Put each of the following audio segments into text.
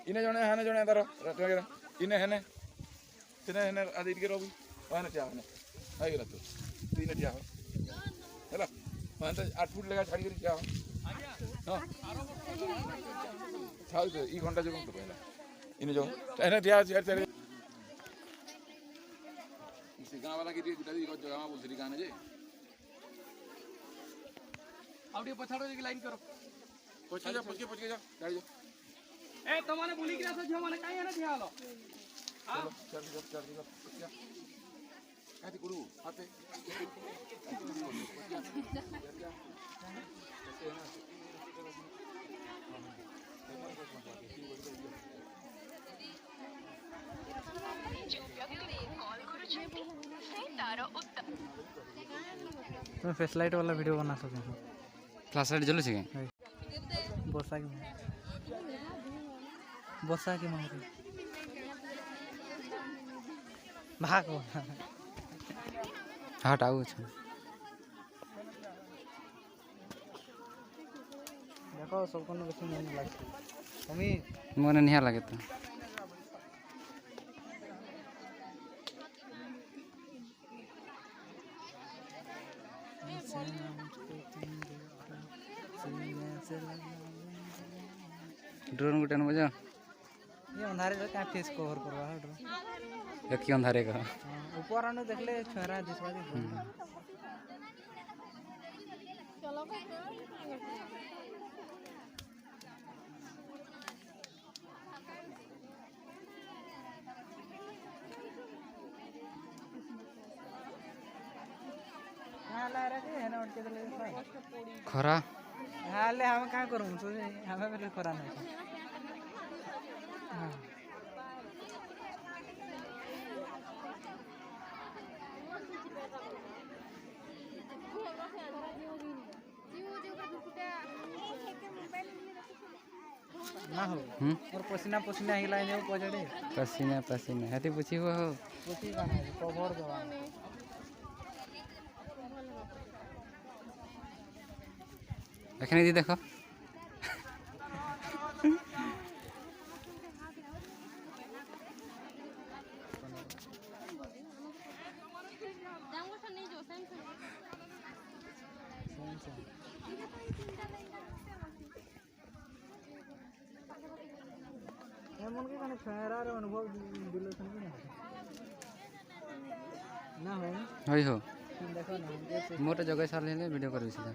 इने जने हाने जने तार इने हेने तिने हेने आदि के रोबी वाने क्या होने आई गला तो तीने क्या हो हेला मान तो 8 फुट लगा छाड़ी कर क्या हो हां छाल दे ई घंटा जो तो पहला इने जो एने दिया चार चार इसे गांव वाला की गुटा दी को जगह बोल दी गाने जे आउडी पछाड़ो जी लाइन करो पछ जा गाड़ी जा ए तमाने बोली कि झियो माने काई है ना धियालो हां चल क्या काती कुडू आते तुम फ्लैश लाइट वाला वीडियो बना सके फ्लैश लाइट जलुछि के बसा के मारे भाग हट आउ छ देखो सब कोन बेसी मन लागछ हमी मने निया लागे तो ड्रोन गुटन बजा ये अंधारे का फेस कवर करवा है ड्रोन एक अंधारे का ऊपर आने देखले छोरा दिसवा दे चलो खरा हाले हम का करू तो हमें बेले खरा नहीं हां ना हो और पसीना पसीना हिला ने पजड़े पसीना पसीना हती पूछी हो पूछी गाना कवर दवा एखने दी देखो एमन के माने फेरार अनुभव दिलसन कि ना हो होई हो देखो ना मोटे जगह साल ले वीडियो कर बिसला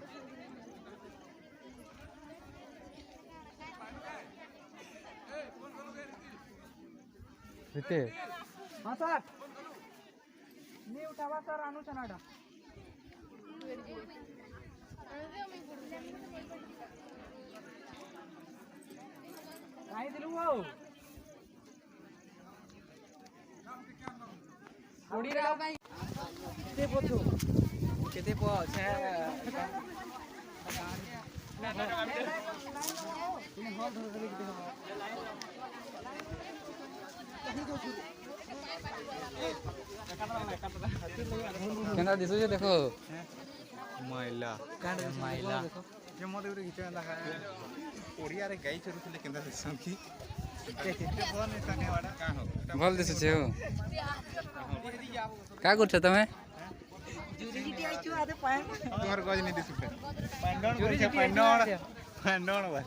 रिते हां सर नी उठावा सर आनु चनाडा काय दिलु वो ओडी रा केते पोथु केते पो छे ना हॉल धर दे केते केना दिसो जे देखो मैला कांड माइला जे मोटे गुटे घिचे लखा ओडिया रे गाई चरुଥିଲେ केंदा दिसन की केते फोन ऐसा ने वाडा का हो भल दिसो छे हो का करछ तमे जुरिटी आइछु आदे पाए तोहर गज नहीं दिसु पंडण बोलछे पंडण बस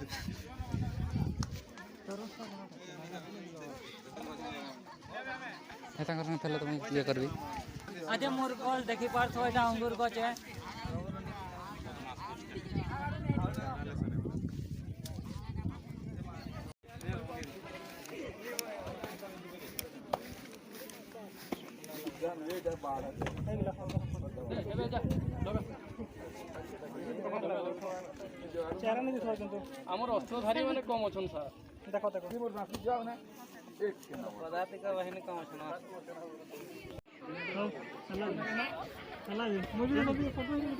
हेता करन फेले तुम ये करबी अजे मोर कॉल देखि पार थोइटा अंगूर को छे चेहरा नहीं दिखा किंतु हमर अस्त्रधारी माने कम अछन सर देखो देखो मोर नासी जाओ ना एक पदार्थ का बहिनी कम अछन चला ये मुझे लगी फोटो ही नहीं